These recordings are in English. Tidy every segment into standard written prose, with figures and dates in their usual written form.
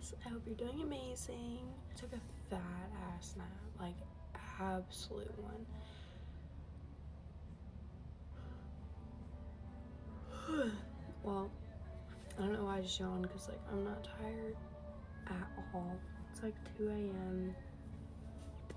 guys. I hope you're doing amazing. I took a fat ass nap, like absolute one. Well, I don't know why I just yawned because like I'm not tired at all. It's like 2 a.m.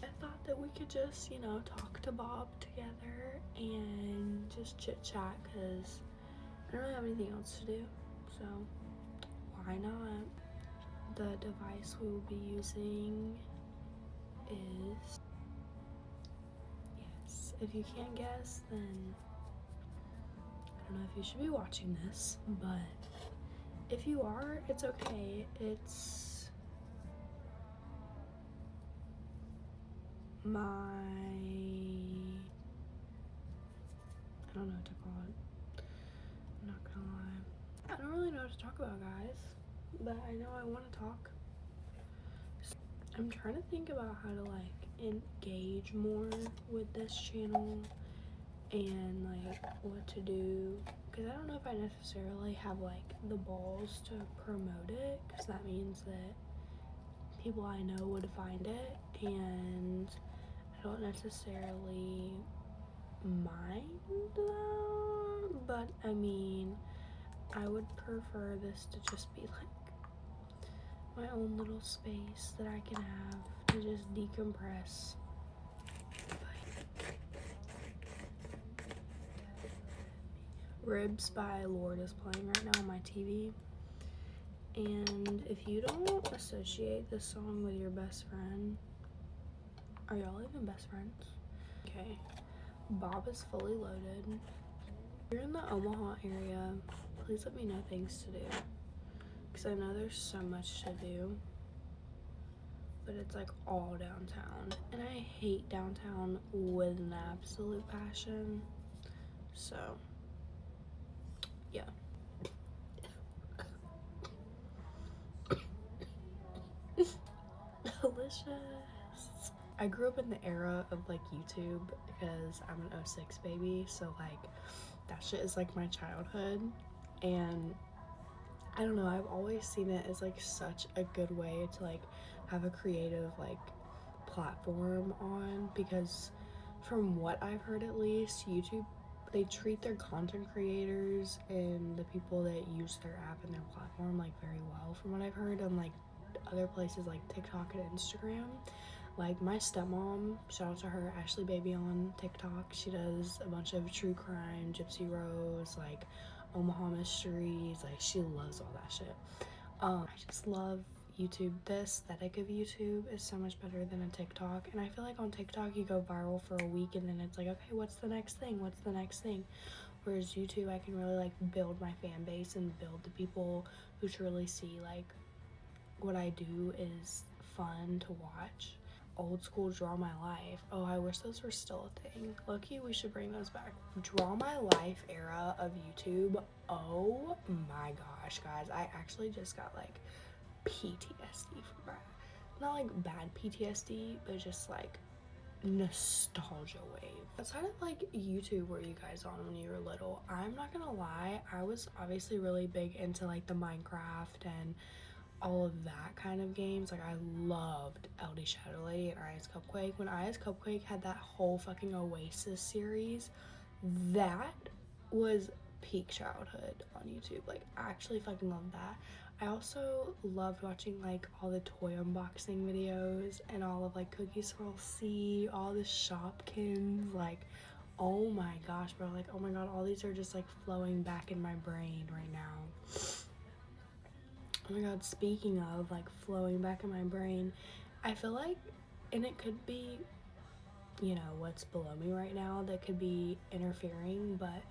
I thought that we could just, talk to Bob together and just chit chat because I don't really have anything else to do. So why not? The device we will be using is, yes, if you can't guess, then I don't know if you should be watching this, but if you are, it's okay. It's my, I don't know what to call it. I'm not gonna lie. I don't really know what to talk about, guys, but I know I want to talk. I'm trying to think about how to like engage more with this channel and like what to do, because I don't know if I necessarily have like the balls to promote it, because that means that people I know would find it, and I don't necessarily mind that, but I mean, I would prefer this to just be like my own little space that I can have to just decompress. Ribs by Lorde is playing right now on my TV. And if you don't associate this song with your best friend, are y'all even best friends? Okay, Bob is fully loaded. If you're in the Omaha area, please let me know things to do, because I know there's so much to do, but it's like all downtown, and I hate downtown with an absolute passion. So yeah. Delicious. I grew up in the era of like YouTube because I'm an 06 baby, so like that shit is like my childhood, and I don't know, I've always seen it as like such a good way to like have a creative like platform on, because from what I've heard, at least YouTube, they treat their content creators and the people that use their app and their platform like very well, from what I've heard, on like other places like TikTok and Instagram. Like my stepmom, shout out to her, Ashley Baby on TikTok. She does a bunch of true crime, Gypsy Rose, like Omaha mysteries. Like she loves all that shit. I just love YouTube. The aesthetic of YouTube is so much better than a TikTok, and I feel like on TikTok you go viral for a week and then it's like, okay, what's the next thing? What's the next thing? Whereas YouTube, I can really like build my fan base and build the people who truly see like what I do is fun to watch. Old school Draw My Life. Oh, I wish those were still a thing. Low-key, we should bring those back. Draw My Life era of YouTube. Oh my gosh, guys. I actually just got like PTSD from that. Not like bad PTSD, but just like nostalgia wave. Outside of like YouTube, were you guys on when you were little? I'm not gonna lie, I was obviously really big into like the Minecraft and all of that kind of games. Like I loved LD Shadow Lady and Aya's Cupquake. When Aya's Cupquake had that whole fucking Oasis series, that was peak childhood on YouTube. Like I actually fucking loved that. I also loved watching like all the toy unboxing videos and all of like Cookie Swirl C, all the Shopkins. Like, oh my gosh, bro. Like, oh my god, all these are just like flowing back in my brain right now. Oh my god, speaking of like flowing back in my brain, I feel like, and it could be, what's below me right now that could be interfering, but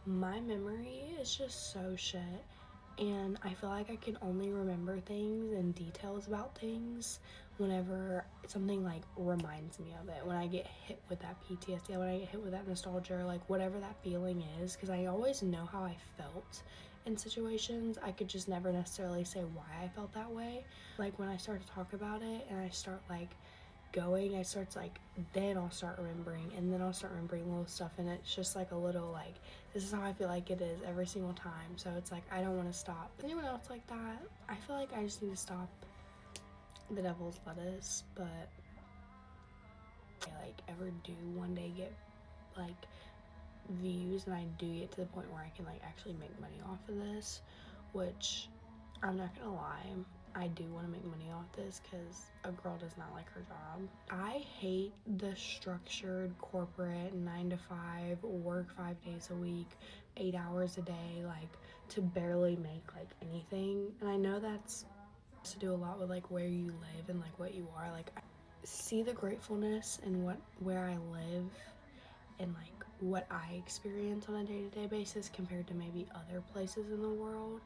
my memory is just so shit, and I feel like I can only remember things and details about things whenever something like reminds me of it, when I get hit with that PTSD, when I get hit with that nostalgia, or like whatever that feeling is, because I always know how I felt in situations. I could just never necessarily say why I felt that way. Like when I start to talk about it and I start like going, I start like, then I'll start remembering, and then I'll start remembering little stuff, and it's just like a little like, this is how I feel like it is every single time. So it's like I don't want to stop. Anyone else like that? I feel like I just need to stop the devil's lettuce, but I like ever do one day get like views and I do get to the point where I can like actually make money off of this, which I'm not gonna lie, I do want to make money off this because a girl does not like her job. I hate the structured corporate 9 to 5, work 5 days a week, 8 hours a day, like to barely make like anything. And I know that's to do a lot with like where you live and like what you are. Like I see the gratefulness in where I live and like what I experience on a day-to-day basis compared to maybe other places in the world.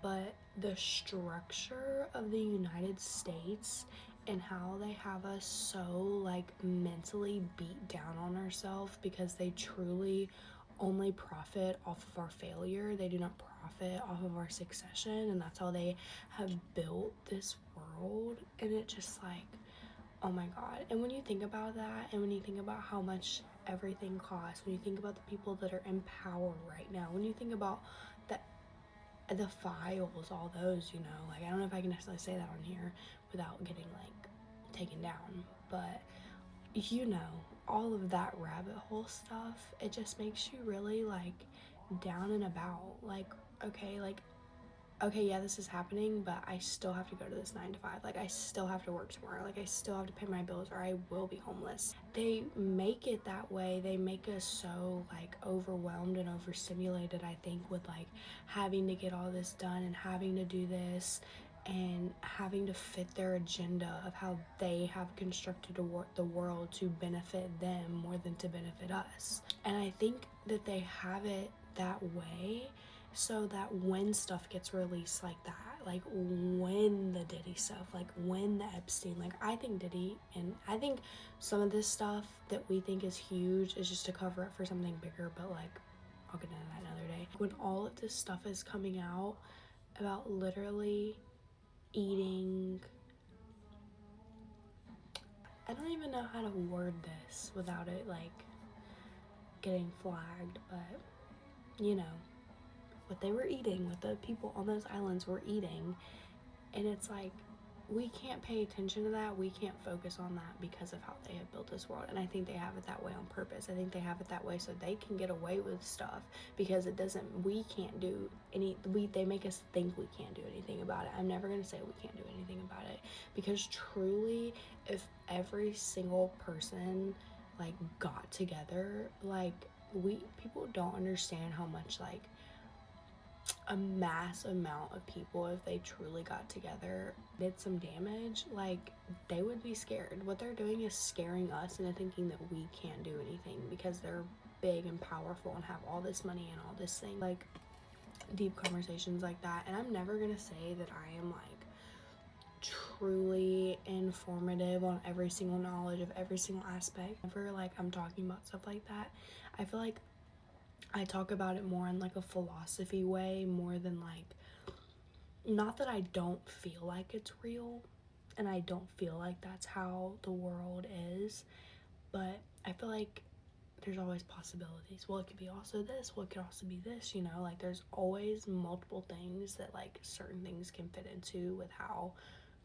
But the structure of the United States and how they have us so like mentally beat down on ourselves because they truly only profit off of our failure. They do not profit off of our succession, and that's how they have built this world. And it just like, oh my god. And when you think about that, and when you think about how much everything costs, when you think about the people that are in power right now, when you think about the files, all those, you know, like I don't know if I can necessarily say that on here without getting like taken down, but you know, all of that rabbit hole stuff, it just makes you really like down and about. Like, okay, yeah, this is happening, but I still have to go to this 9 to 5. Like, I still have to work tomorrow. Like, I still have to pay my bills or I will be homeless. They make it that way. They make us so, like, overwhelmed and overstimulated, I think, with, like, having to get all this done and having to do this and having to fit their agenda of how they have constructed the world to benefit them more than to benefit us. And I think that they have it that way so that when stuff gets released like that, like when the Diddy stuff, like when the Epstein, like I think Diddy, and I think some of this stuff that we think is huge is just to cover up for something bigger, but like I'll get into that another day. When all of this stuff is coming out about literally eating, I don't even know how to word this without it like getting flagged, but you know, what they were eating, what the people on those islands were eating. And it's like, we can't pay attention to that. We can't focus on that because of how they have built this world. And I think they have it that way on purpose. I think they have it that way so they can get away with stuff because we can't do they make us think we can't do anything about it. I'm never going to say we can't do anything about it because truly, if every single person like got together, like people don't understand how much like a mass amount of people, if they truly got together, did some damage, like they would be scared. What they're doing is scaring us into thinking that we can't do anything because they're big and powerful and have all this money and all this thing. Like deep conversations like that. And I'm never gonna say that I am like truly informative on every single knowledge of every single aspect. Whenever like I'm talking about stuff like that, I feel like I talk about it more in like a philosophy way more than like, not that I don't feel like it's real and I don't feel like that's how the world is, but I feel like there's always possibilities. Well, it could be also this, well, it could also be this, you know, like there's always multiple things that like certain things can fit into with how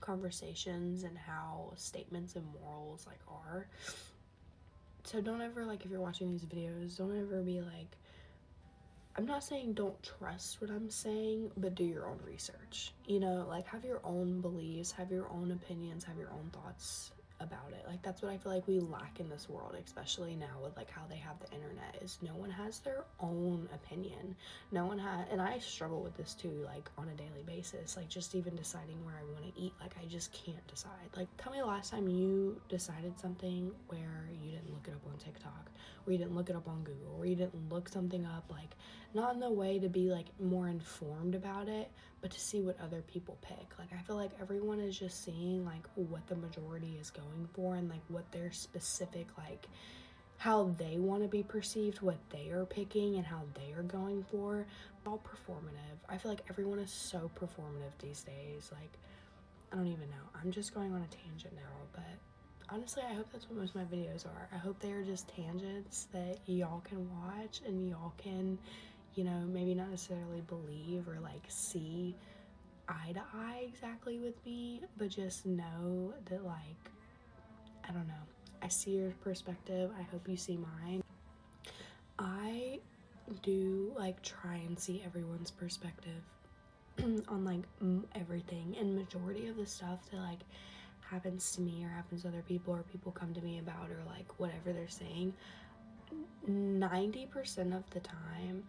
conversations and how statements and morals like are. So don't ever like, if you're watching these videos, don't ever be like, I'm not saying don't trust what I'm saying, but do your own research. You know, like have your own beliefs, have your own opinions, have your own thoughts about it. Like that's what I feel like we lack in this world, especially now with like how they have the internet, is no one has their own opinion. No one has, and I struggle with this too, like on a daily basis, like just even deciding where I want to eat. Like I just can't decide. Like tell me the last time you decided something where you didn't look it up on TikTok, or you didn't look it up on Google, or you didn't look something up, like not in the way to be like more informed about it, but to see what other people pick. Like I feel like everyone is just seeing like what the majority is going for and like what their specific, like how they want to be perceived, what they are picking and how they are going for. All performative. I feel like everyone is so performative these days. Like I don't even know. I'm just going on a tangent now, but honestly, I hope that's what most of my videos are. I hope they are just tangents that y'all can watch and y'all can, you know, maybe not necessarily believe or like see eye to eye exactly with me, but just know that, like, I don't know. I see your perspective. I hope you see mine. I do like try and see everyone's perspective on like everything, and majority of the stuff that like happens to me or happens to other people or people come to me about or like whatever they're saying, 90% of the time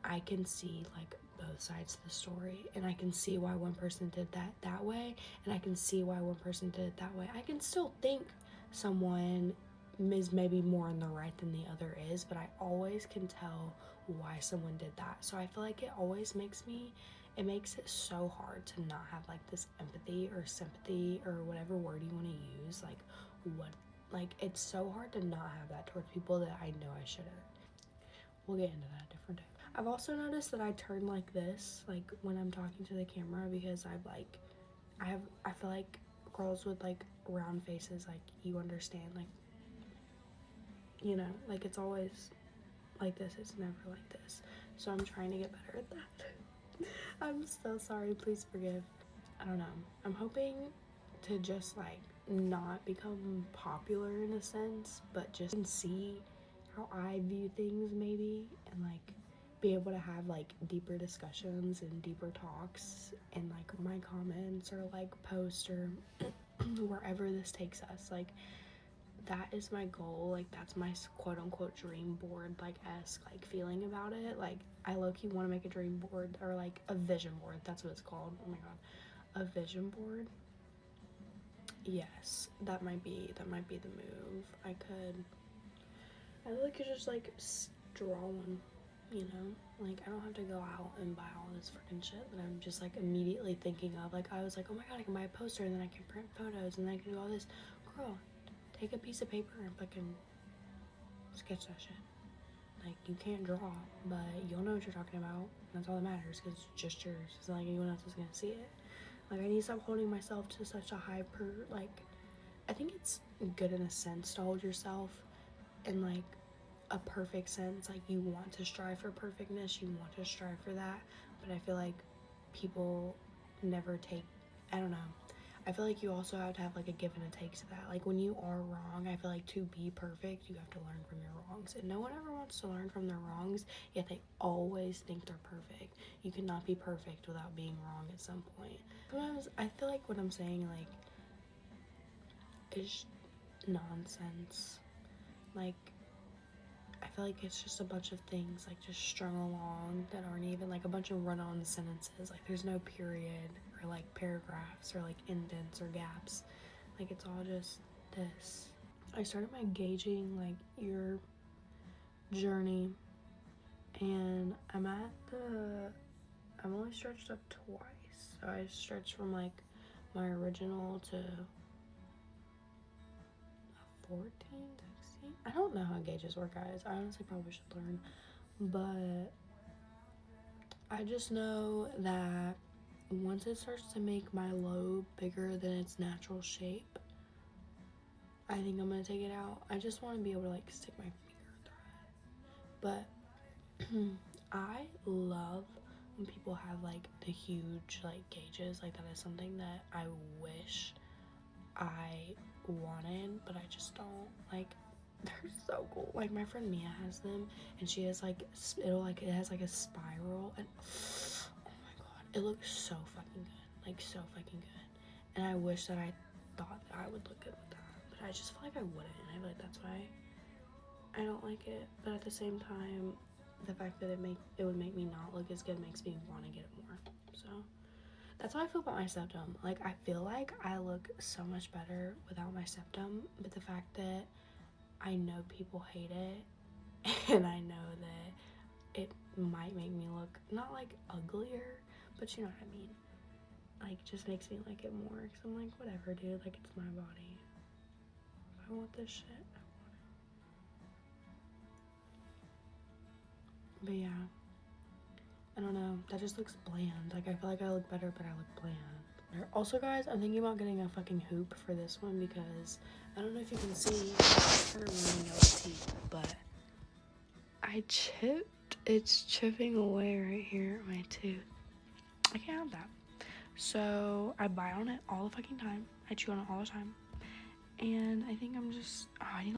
I can see like both sides of the story, and I can see why one person did that way, and I can see why one person did it that way. I can still think someone is maybe more in the right than the other is, but I always can tell why someone did that. So I feel like it makes it so hard to not have like this empathy or sympathy or whatever word you want to use. It's so hard to not have that towards people that I know I shouldn't. We'll get into that a different day. I've also noticed that I turn like this, like when I'm talking to the camera, because I feel like girls with like round faces, like you understand, like, you know, like it's always like this, it's never like this. So I'm trying to get better at that. I'm so sorry, please forgive. I don't know. I'm hoping to just like not become popular in a sense, but just see how I view things maybe, and like be able to have like deeper discussions and deeper talks and like my comments or like post or wherever this takes us. Like that is my goal. Like that's my quote unquote dream board like esque like feeling about it. Like I low-key want to make a dream board or like a vision board. That's what it's called. Oh my god, a vision board. Yes, that might be the move. I could just like draw one, you know, like I don't have to go out and buy all this freaking shit that I'm just like immediately thinking of. Like I was like, oh my god, I can buy a poster and then I can print photos and then I can do all this. Girl, take a piece of paper and fucking sketch that shit. Like you can't draw, but you'll know what you're talking about. That's all that matters, because it's just yours. It's not like anyone else is gonna see it. Like I need to stop holding myself to such a high like I think it's good in a sense to hold yourself in like a perfect sense. Like you want to strive for perfectness, you want to strive for that, but I feel like people never take, I don't know, I feel like you also have to have like a give and a take to that. Like when you are wrong, I feel like to be perfect you have to learn from your wrongs, and no one ever wants to learn from their wrongs, yet they always think they're perfect. You cannot be perfect without being wrong at some point. Sometimes I feel like what I'm saying like is nonsense. Like I feel like it's just a bunch of things like just strung along that aren't even like a bunch of run-on sentences. Like there's no period or like paragraphs or like indents or gaps. Like it's all just this. I started my gauging like your journey, and I'm only stretched up twice. So I stretched from like my original to 14, 16. I don't know how gauges work, guys. I honestly probably should learn, but I just know that once it starts to make my lobe bigger than its natural shape, I think I'm gonna take it out. I just want to be able to like stick my finger through it. But I love when people have like the huge like gauges. Like that is something that I wish I wanted, but I just don't. Like they're so cool. Like my friend Mia has them, and she has like it has like a spiral, and oh my god, it looks so fucking good. Like so fucking good. And I wish that I thought that I would look good with that, but I just feel like I wouldn't. And I feel like that's why I don't like it. But at the same time, the fact that it would make me not look as good makes me want to get it more. So that's how I feel about my septum. Like I feel like I look so much better without my septum, but the fact that I know people hate it, and I know that it might make me look not like uglier, but you know what I mean. Like just makes me like it more, because I'm like, whatever, dude. Like it's my body. If I want this shit, I want it. But yeah, I don't know. That just looks bland. Like I feel like I look better, but I look bland. Also, guys, I'm thinking about getting a fucking hoop for this one, because I don't know if you can see. I don't really know teeth, but I chipped. It's chipping away right here at my tooth. I can't have that. So I bite on it all the fucking time. I chew on it all the time. And I think I'm just, I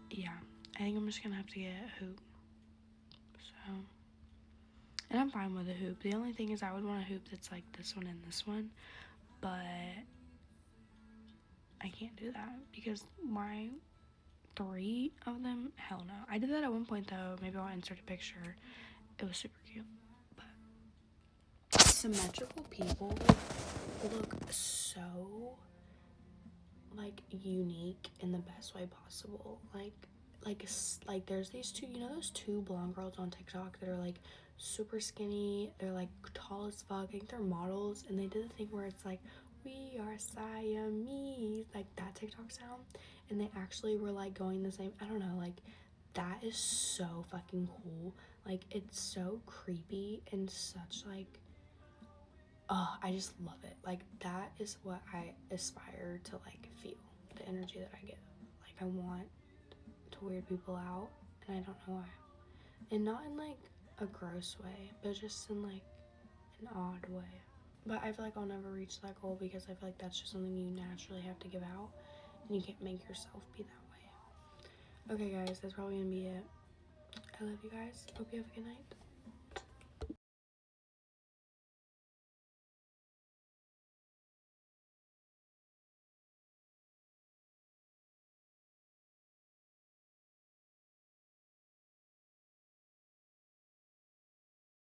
think I'm just gonna have to get a hoop. So, and I'm fine with a hoop. The only thing is I would want a hoop that's like this one and this one, but I can't do that because my 3 of them, hell no. I did that at one point though. Maybe I'll insert a picture. It was super cute. But symmetrical people look so like unique in the best way possible. Like there's these two, you know, those 2 blonde girls on TikTok that are like super skinny. They're like tall as fuck. I think they're models, and they did the thing where it's like, we are Siamese, like that TikTok sound, and they actually were like going the same. I don't know, like that is so fucking cool. Like it's so creepy and such like, oh, I just love it. Like that is what I aspire to like feel, the energy that I get. Like I want to weird people out, and I don't know why. And not in like a gross way, but just in like an odd way. But I feel like I'll never reach that goal because I feel like that's just something you naturally have to give out, and you can't make yourself be that way. Okay guys, that's probably gonna be it. I love you guys. Hope you have a good night.